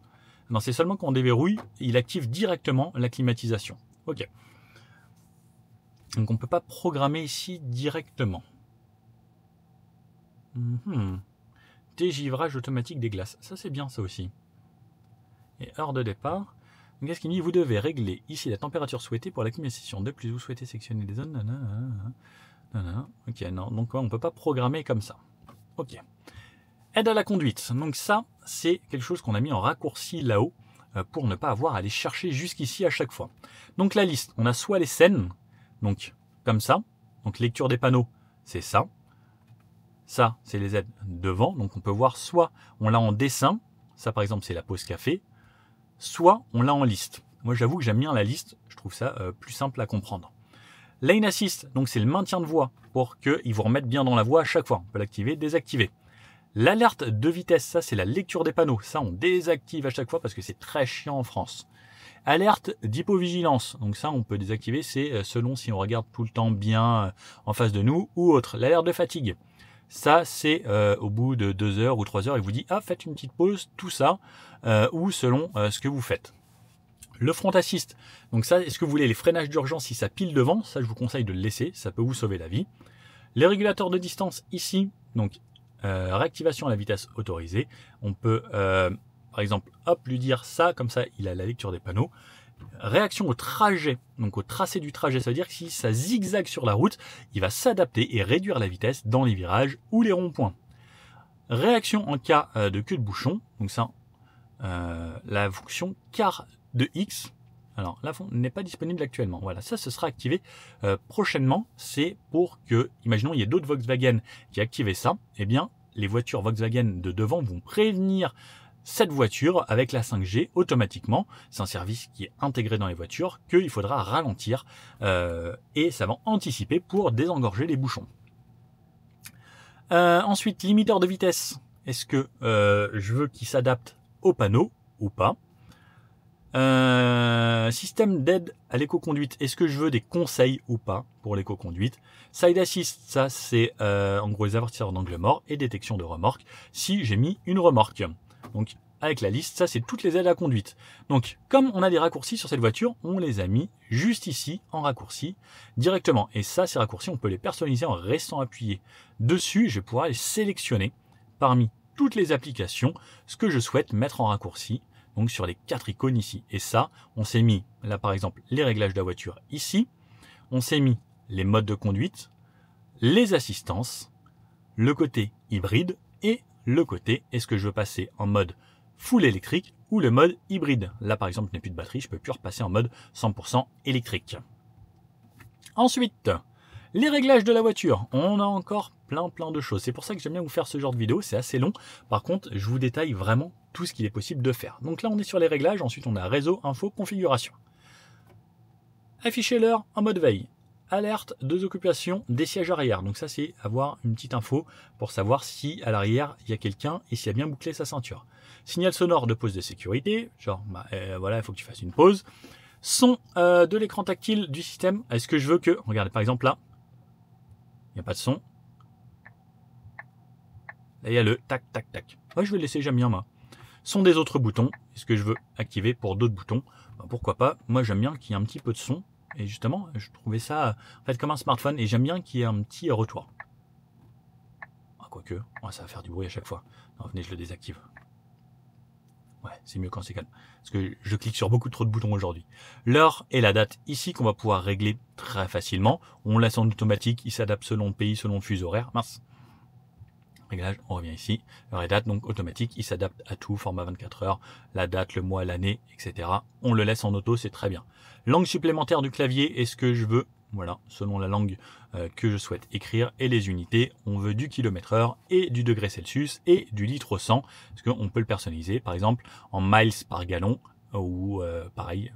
Non, c'est seulement quand on déverrouille, il active directement la climatisation. Ok. Donc on ne peut pas programmer ici directement. Dégivrage automatique des glaces. Ça c'est bien ça aussi. Et heure de départ. Qu'est-ce qu'il dit? Vous devez régler ici la température souhaitée pour la climatisation. De plus, vous souhaitez sectionner les zones. Ok, non, donc on ne peut pas programmer comme ça. Ok. Aide à la conduite. Donc ça, c'est quelque chose qu'on a mis en raccourci là-haut pour ne pas avoir à aller chercher jusqu'ici à chaque fois. Donc la liste, on a soit les scènes, donc comme ça. Donc lecture des panneaux, c'est ça. Ça, c'est les aides devant. Donc on peut voir soit on l'a en dessin. Ça, par exemple, c'est la pause café. Soit on l'a en liste. Moi, j'avoue que j'aime bien la liste. Je trouve ça plus simple à comprendre. Lane Assist, donc c'est le maintien de voie pour qu'il vous remette bien dans la voie à chaque fois. On peut l'activer, désactiver. L'alerte de vitesse, ça c'est la lecture des panneaux. Ça, on désactive à chaque fois parce que c'est très chiant en France. Alerte d'hypovigilance. Donc ça, on peut désactiver. C'est selon si on regarde tout le temps bien en face de nous ou autre. L'alerte de fatigue. Ça, c'est au bout de 2 heures ou 3 heures, il vous dit « Ah, faites une petite pause, tout ça, ou selon ce que vous faites. » Le front assist, donc ça, est-ce que vous voulez les freinages d'urgence si ça pile devant? Ça, je vous conseille de le laisser, ça peut vous sauver la vie. Les régulateurs de distance, ici, donc réactivation à la vitesse autorisée. On peut, par exemple, hop, lui dire ça, comme ça, il a la lecture des panneaux. Réaction au trajet, donc au tracé du trajet, ça veut dire que si ça zigzague sur la route, il va s'adapter et réduire la vitesse dans les virages ou les ronds-points. Réaction en cas de queue de bouchon, donc ça, la fonction quart de X, alors la fonction n'est pas disponible actuellement, voilà, ça ce sera activé prochainement, c'est pour que, imaginons il y a d'autres Volkswagen qui activaient ça, eh bien les voitures Volkswagen de devant vont prévenir cette voiture avec la 5G automatiquement. C'est un service qui est intégré dans les voitures qu'il faudra ralentir et ça va anticiper pour désengorger les bouchons. Ensuite, limiteur de vitesse. Est-ce que je veux qu'il s'adapte au panneau ou pas? Système d'aide à l'éco-conduite. Est-ce que je veux des conseils ou pas pour l'éco-conduite? Side assist, ça c'est en gros les avertisseurs d'angle mort et détection de remorque si j'ai mis une remorque. Donc avec la liste, ça c'est toutes les aides à conduite. Donc comme on a des raccourcis sur cette voiture, on les a mis juste ici en raccourci directement. Et ça, ces raccourcis, on peut les personnaliser en restant appuyé dessus. Je vais pouvoir les sélectionner parmi toutes les applications, ce que je souhaite mettre en raccourci. Donc sur les 4 icônes ici. Et ça, on s'est mis là par exemple les réglages de la voiture ici. On s'est mis les modes de conduite, les assistances, le côté hybride et le côté est-ce que je veux passer en mode full électrique ou le mode hybride. Là par exemple, je n'ai plus de batterie, je peux plus repasser en mode 100% électrique. Ensuite, les réglages de la voiture. On a encore plein de choses. C'est pour ça que j'aime bien vous faire ce genre de vidéo. C'est assez long. Par contre, je vous détaille vraiment tout ce qu'il est possible de faire. Donc là, on est sur les réglages. Ensuite, on a réseau, info, configuration. Afficher l'heure en mode veille. Alerte de occupation des sièges arrière. Donc ça, c'est avoir une petite info pour savoir si à l'arrière, il y a quelqu'un et s'il a bien bouclé sa ceinture. Signal sonore de pause de sécurité. Genre, voilà, il faut que tu fasses une pause. Son de l'écran tactile du système. Est-ce que je veux que... Regardez, par exemple, là, il n'y a pas de son. Là, il y a le tac, tac, tac. Ouais, je vais le laisser, j'aime bien, moi. Son des autres boutons. Est-ce que je veux activer pour d'autres boutons? Pourquoi pas? Moi, j'aime bien qu'il y ait un petit peu de son. Et justement, je trouvais ça en fait comme un smartphone. Et j'aime bien qu'il y ait un petit retour. Quoique, ça va faire du bruit à chaque fois. Non, venez, je le désactive. Ouais, c'est mieux quand c'est calme. Parce que je clique sur beaucoup trop de boutons aujourd'hui. L'heure et la date ici qu'on va pouvoir régler très facilement. On laisse en automatique. Il s'adapte selon le pays, selon le fuseau horaire. Mince. Réglage, on revient ici. Heure et date, donc automatique. Il s'adapte à tout. Format 24 heures. La date, le mois, l'année, etc. On le laisse en auto, c'est très bien. Langue supplémentaire du clavier. Est-ce que je veux... Voilà, selon la langue que je souhaite écrire et les unités, on veut du kilomètre-heure et du degré Celsius et du litre au 100, parce qu'on peut le personnaliser, par exemple, en miles par gallon, ou pareil,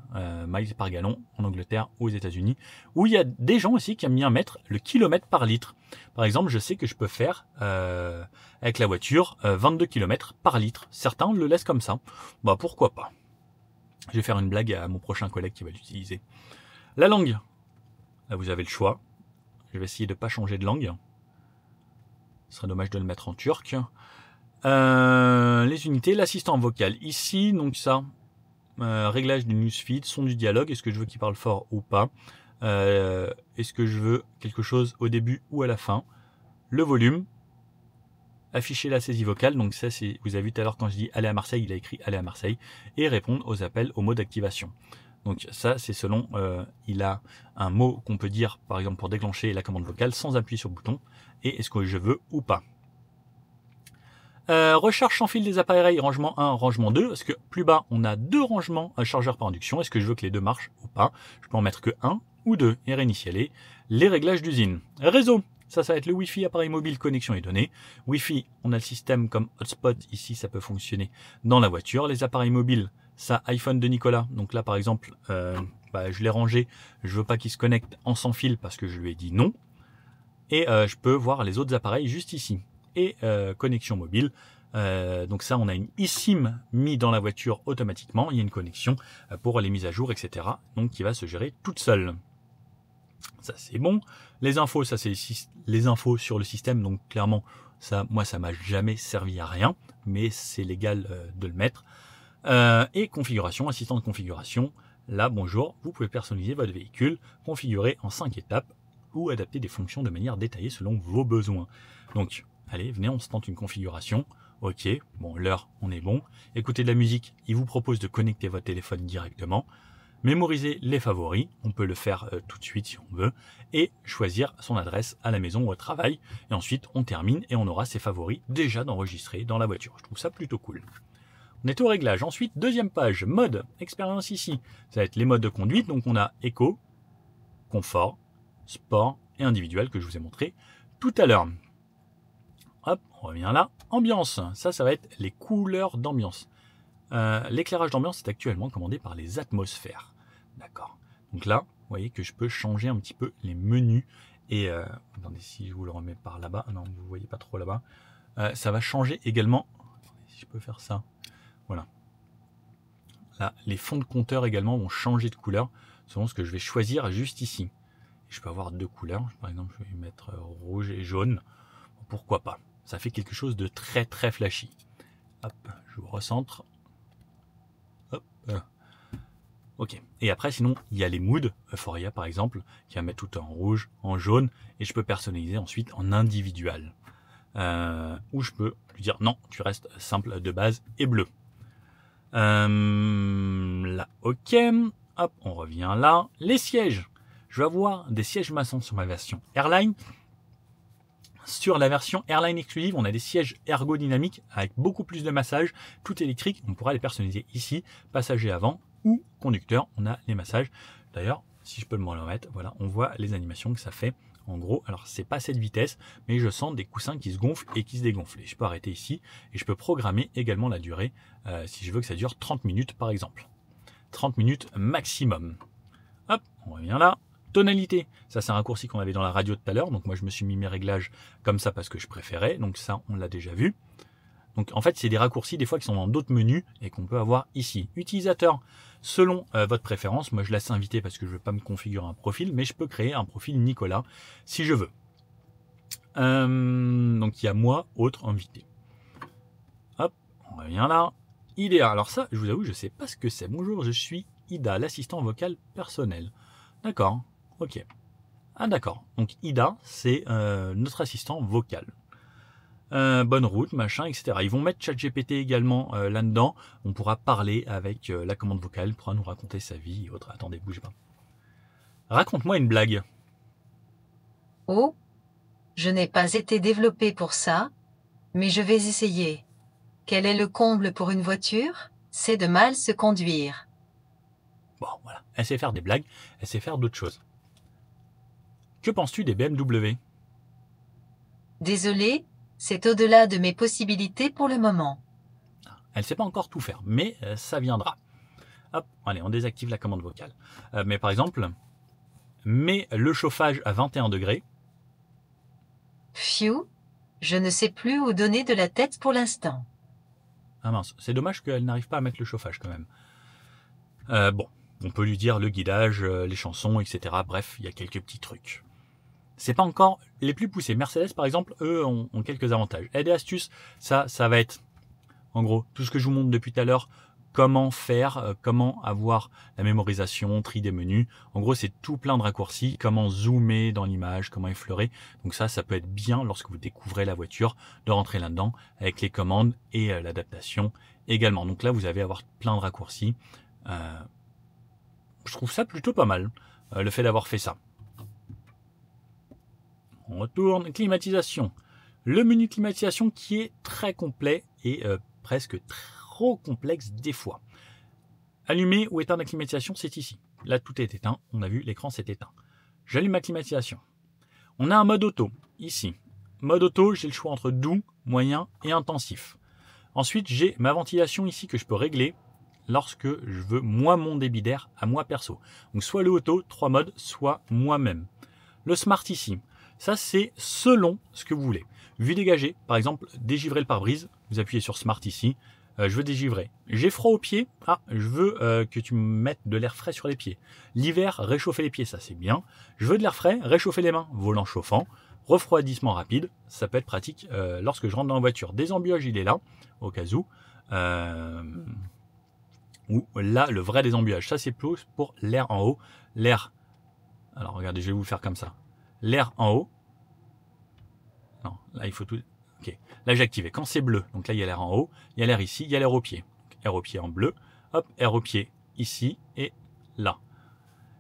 miles par gallon en Angleterre ou aux États-Unis, où il y a des gens aussi qui aiment bien mettre le kilomètre par litre. Par exemple, je sais que je peux faire avec la voiture 22 km par litre. Certains le laissent comme ça. Bah pourquoi pas. Je vais faire une blague à mon prochain collègue qui va l'utiliser. La langue. Là, vous avez le choix. Je vais essayer de ne pas changer de langue. Ce serait dommage de le mettre en turc. Les unités, l'assistant vocal ici, donc ça, réglage du newsfeed, son du dialogue, est-ce que je veux qu'il parle fort ou pas, est-ce que je veux quelque chose au début ou à la fin, le volume, afficher la saisie vocale, donc ça c'est, vous avez vu tout à l'heure quand je dis aller à Marseille, il a écrit aller à Marseille, et répondre aux appels au mot d'activation. Donc ça c'est selon, il a un mot qu'on peut dire par exemple pour déclencher la commande vocale sans appuyer sur le bouton, et est-ce que je veux ou pas. Recharge sans fil des appareils, rangement 1, rangement 2, parce que plus bas on a 2 rangements à chargeur par induction, est-ce que je veux que les deux marchent ou pas, je peux en mettre que 1 ou 2 et réinitialer. Les réglages d'usine. Réseau, ça va être le Wi-Fi, appareil mobile, connexion et données. Wi-Fi, on a le système comme hotspot, ici ça peut fonctionner dans la voiture. Les appareils mobiles, ça iPhone de Nicolas, donc là par exemple, je l'ai rangé, je veux pas qu'il se connecte en sans fil parce que je lui ai dit non. Et je peux voir les autres appareils juste ici. Et connexion mobile, donc ça on a une eSIM mis dans la voiture automatiquement, il y a une connexion pour les mises à jour, etc. Donc qui va se gérer toute seule. Ça c'est bon. Les infos, ça c'est les infos sur le système, donc clairement ça, moi ça m'a jamais servi à rien, mais c'est légal de le mettre. Et configuration, assistant de configuration, là bonjour, vous pouvez personnaliser votre véhicule, configurer en 5 étapes ou adapter des fonctions de manière détaillée selon vos besoins. Donc allez, venez, on se tente une configuration. Ok, bon, l'heure, on est bon. Écoutez de la musique, il vous propose de connecter votre téléphone directement. Mémoriser les favoris, on peut le faire tout de suite si on veut. Et choisir son adresse à la maison ou au travail. Et ensuite, on termine et on aura ses favoris déjà enregistrés dans la voiture. Je trouve ça plutôt cool. On est au réglage. Ensuite, deuxième page, mode, expérience ici. Ça va être les modes de conduite. Donc on a éco, confort, sport et individuel que je vous ai montré tout à l'heure. Hop, on revient là. Ambiance, ça va être les couleurs d'ambiance. L'éclairage d'ambiance est actuellement commandé par les atmosphères. D'accord. Donc là, vous voyez que je peux changer un petit peu les menus. Et attendez, si je vous le remets par là-bas, non, vous ne voyez pas trop là-bas. Ça va changer également. Attendez, si je peux faire ça. Voilà. Là, les fonds de compteur également vont changer de couleur selon ce que je vais choisir juste ici. Et je peux avoir 2 couleurs. Par exemple, je vais mettre rouge et jaune. Pourquoi pas? Ça fait quelque chose de très très flashy. Hop, je vous recentre. Hop. Ok. Et après, sinon, il y a les moods. Euphoria, par exemple, qui va mettre tout en rouge, en jaune. Et je peux personnaliser ensuite en individuel. Ou je peux lui dire non, tu restes simple de base et bleu. Là, ok. Hop, on revient là. Les sièges. Je vais avoir des sièges maçons sur ma version Airline. Sur la version Airline exclusive, on a des sièges ergodynamiques avec beaucoup plus de massage, tout électrique. On pourra les personnaliser ici, passager avant ou conducteur. On a les massages. D'ailleurs, si je peux me le remettre, voilà, on voit les animations que ça fait. En gros, alors c'est pas cette vitesse, mais je sens des coussins qui se gonflent et qui se dégonflent. Et je peux arrêter ici et je peux programmer également la durée si je veux que ça dure 30 minutes par exemple. 30 minutes maximum. Hop, on revient là. Tonalité, ça c'est un raccourci qu'on avait dans la radio tout à l'heure, donc moi je me suis mis mes réglages comme ça parce que je préférais, donc ça on l'a déjà vu. Donc en fait c'est des raccourcis des fois qui sont dans d'autres menus et qu'on peut avoir ici. Utilisateur, selon votre préférence, moi je laisse inviter parce que je ne veux pas me configurer un profil, mais je peux créer un profil Nicolas si je veux. Donc il y a moi, autre, invité. Hop, on revient là. IDA, alors ça je vous avoue je ne sais pas ce que c'est. Bonjour, je suis Ida, l'assistant vocal personnel. D'accord. Ok. Ah d'accord. Donc Ida, c'est notre assistant vocal. Bonne route, machin, etc. Ils vont mettre ChatGPT également là-dedans. On pourra parler avec la commande vocale, il pourra nous raconter sa vie et autres. Attendez, bougez pas. Raconte-moi une blague. Oh, je n'ai pas été développé pour ça, mais je vais essayer. Quel est le comble pour une voiture? C'est de mal se conduire. Bon, voilà. Elle sait faire des blagues, elle sait faire d'autres choses. Que penses-tu des BMW? Désolé, c'est au-delà de mes possibilités pour le moment. Elle ne sait pas encore tout faire, mais ça viendra. Hop, allez, on désactive la commande vocale. Mais par exemple, mets le chauffage à 21 degrés. Phew, je ne sais plus où donner de la tête pour l'instant. Ah mince, c'est dommage qu'elle n'arrive pas à mettre le chauffage quand même. Bon, On peut lui dire le guidage, les chansons, etc. Bref, il y a quelques petits trucs. C'est pas encore les plus poussés. Mercedes, par exemple, eux ont quelques avantages. Aide et astuces, ça va être, en gros, tout ce que je vous montre depuis tout à l'heure. Comment faire, comment avoir la mémorisation, tri des menus. En gros, c'est tout plein de raccourcis. Comment zoomer dans l'image, comment effleurer. Donc ça peut être bien lorsque vous découvrez la voiture de rentrer là-dedans avec les commandes et l'adaptation également. Donc là, vous allez avoir plein de raccourcis. Je trouve ça plutôt pas mal, le fait d'avoir fait ça. On retourne, climatisation. Le menu climatisation qui est très complet et presque trop complexe des fois. Allumer ou éteindre la climatisation, c'est ici. Là, tout est éteint. On a vu, l'écran s'est éteint. J'allume ma climatisation. On a un mode auto, ici. Mode auto, j'ai le choix entre doux, moyen et intensif. Ensuite, j'ai ma ventilation ici que je peux régler lorsque je veux, moi, mon débit d'air à moi perso. Donc, soit le auto, 3 modes, soit moi-même. Le smart ici. Ça, c'est selon ce que vous voulez. Vue dégagée, par exemple, dégivrer le pare-brise. Vous appuyez sur Smart ici. Je veux dégivrer. J'ai froid aux pieds. Ah, je veux que tu me mettes de l'air frais sur les pieds. L'hiver, réchauffer les pieds, ça c'est bien. Je veux de l'air frais, réchauffer les mains, volant chauffant. Refroidissement rapide, ça peut être pratique lorsque je rentre dans la voiture. Désembuyage, il est là, au cas où. Ou là, le vrai désembuyage. Ça, c'est plus pour l'air en haut. L'air. Alors, regardez, je vais vous le faire comme ça. L'air en haut. Non, là, il faut tout... Ok, là, j'ai activé. Quand c'est bleu, donc là, il y a l'air en haut. Il y a l'air ici, il y a l'air au pied. Donc, air au pied en bleu. Hop, air au pied ici et là.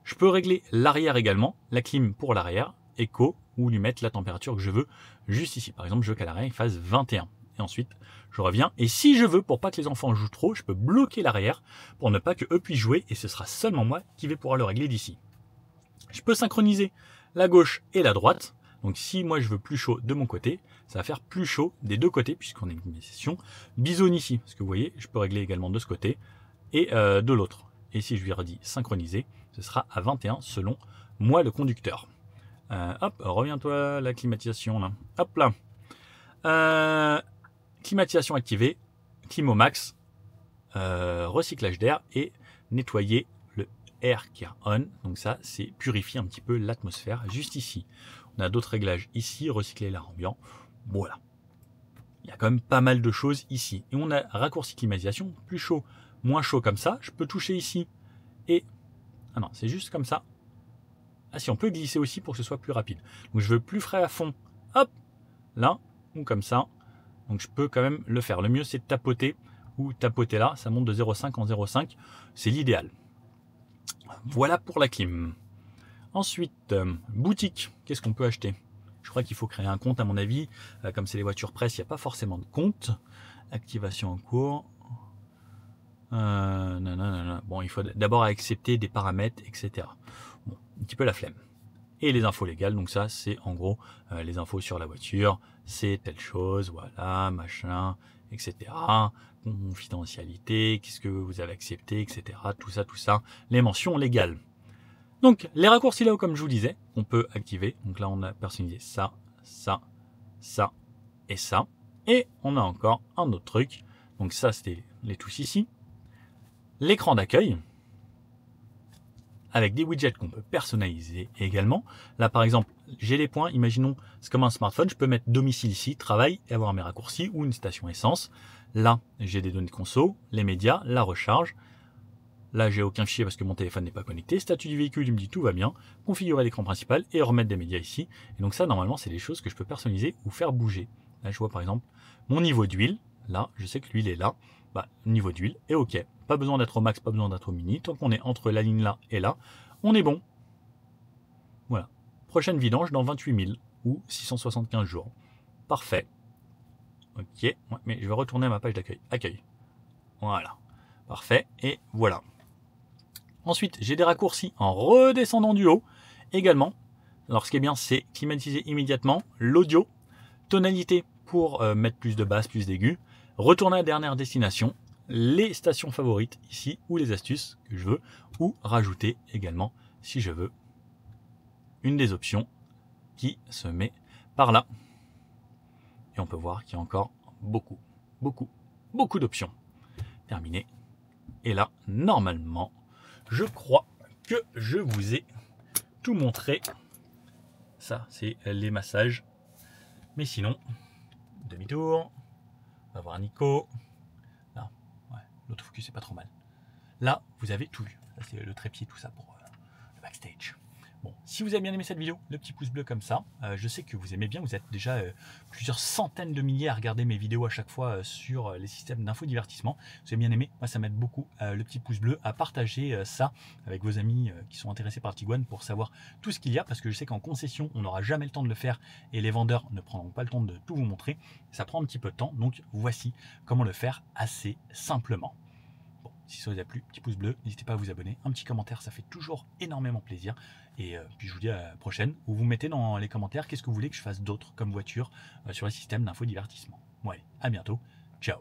Je peux régler l'arrière également. La clim pour l'arrière. Éco, ou lui mettre la température que je veux juste ici. Par exemple, je veux qu'à l'arrière, il fasse 21. Et ensuite, je reviens. Et si je veux, pour pas que les enfants jouent trop, je peux bloquer l'arrière pour ne pas que eux puissent jouer. Et ce sera seulement moi qui vais pouvoir le régler d'ici. Je peux synchroniser la gauche et la droite. Donc si moi je veux plus chaud de mon côté, ça va faire plus chaud des deux côtés puisqu'on est une session bisone ici. Parce que vous voyez, je peux régler également de ce côté et de l'autre. Et si je lui redis synchroniser, ce sera à 21 selon moi le conducteur. Hop, reviens-toi la climatisation là. Hop là. Climatisation activée, clim au max, recyclage d'air et nettoyer le air qui est on. Donc ça, c'est purifier un petit peu l'atmosphère juste ici. On a d'autres réglages ici, recycler l'air ambiant. Voilà. Il y a quand même pas mal de choses ici. Et on a raccourci climatisation, plus chaud, moins chaud comme ça. Je peux toucher ici et... Ah non, c'est juste comme ça. Ah si, on peut glisser aussi pour que ce soit plus rapide. Donc je veux plus frais à fond. Hop, là, ou comme ça. Donc je peux quand même le faire. Le mieux, c'est de tapoter ou tapoter là. Ça monte de 0,5 en 0,5. C'est l'idéal. Voilà pour la clim. Ensuite, boutique, qu'est-ce qu'on peut acheter? Je crois qu'il faut créer un compte à mon avis. Comme c'est les voitures presse, il n'y a pas forcément de compte. Activation en cours. Bon, il faut d'abord accepter des paramètres, etc. Bon, un petit peu la flemme. Et les infos légales, donc ça c'est en gros les infos sur la voiture. C'est telle chose, voilà, machin, etc. Confidentialité, qu'est-ce que vous avez accepté, etc. Tout ça. Les mentions légales. Donc, les raccourcis là-haut, comme je vous disais, on peut activer. Donc là, on a personnalisé ça, ça, ça et ça. Et on a encore un autre truc. Donc ça, c'était les touches ici. L'écran d'accueil, avec des widgets qu'on peut personnaliser également. Là, par exemple, j'ai les points. Imaginons, c'est comme un smartphone. Je peux mettre domicile ici, travail, et avoir mes raccourcis, ou une station essence. Là, j'ai des données de conso, les médias, la recharge. Là, j'ai aucun fichier parce que mon téléphone n'est pas connecté. Statut du véhicule, il me dit tout va bien. Configurer l'écran principal et remettre des médias ici. Et donc ça, normalement, c'est des choses que je peux personnaliser ou faire bouger. Là, je vois par exemple mon niveau d'huile. Là, je sais que l'huile est là. Bah, niveau d'huile est OK. Pas besoin d'être au max, pas besoin d'être au mini. Tant qu'on est entre la ligne là et là, on est bon. Voilà. Prochaine vidange dans 28 000 ou 675 jours. Parfait. OK. Ouais, mais je vais retourner à ma page d'accueil. Accueil. Voilà. Parfait. Et voilà. Ensuite, j'ai des raccourcis en redescendant du haut également. Alors, ce qui est bien, c'est climatiser immédiatement l'audio, tonalité pour mettre plus de basse, plus d'aigu, retourner à la dernière destination, les stations favorites ici, ou les astuces que je veux, ou rajouter également, si je veux, une des options qui se met par là. Et on peut voir qu'il y a encore beaucoup d'options. Terminé. Et là, normalement, je crois que je vous ai tout montré. Ça, c'est les massages. Mais sinon, demi-tour. On va voir Nico. Là, ouais, l'autofocus c'est pas trop mal. Là, vous avez tout vu. Là, c'est le trépied, tout ça pour le backstage. Bon, si vous avez bien aimé cette vidéo, le petit pouce bleu comme ça. Je sais que vous aimez bien, vous êtes déjà plusieurs centaines de milliers à regarder mes vidéos à chaque fois sur les systèmes d'infodivertissement. Vous avez bien aimé, moi ça m'aide beaucoup le petit pouce bleu à partager ça avec vos amis qui sont intéressés par Tiguan pour savoir tout ce qu'il y a, parce que je sais qu'en concession, on n'aura jamais le temps de le faire et les vendeurs ne prendront pas le temps de tout vous montrer. Ça prend un petit peu de temps, donc voici comment le faire assez simplement. Bon, si ça vous a plu, petit pouce bleu, n'hésitez pas à vous abonner, un petit commentaire, ça fait toujours énormément plaisir. Et puis je vous dis à la prochaine, où vous mettez dans les commentaires qu'est-ce que vous voulez que je fasse d'autre comme voiture sur les systèmes d'infodivertissement. Bon allez, à bientôt, ciao.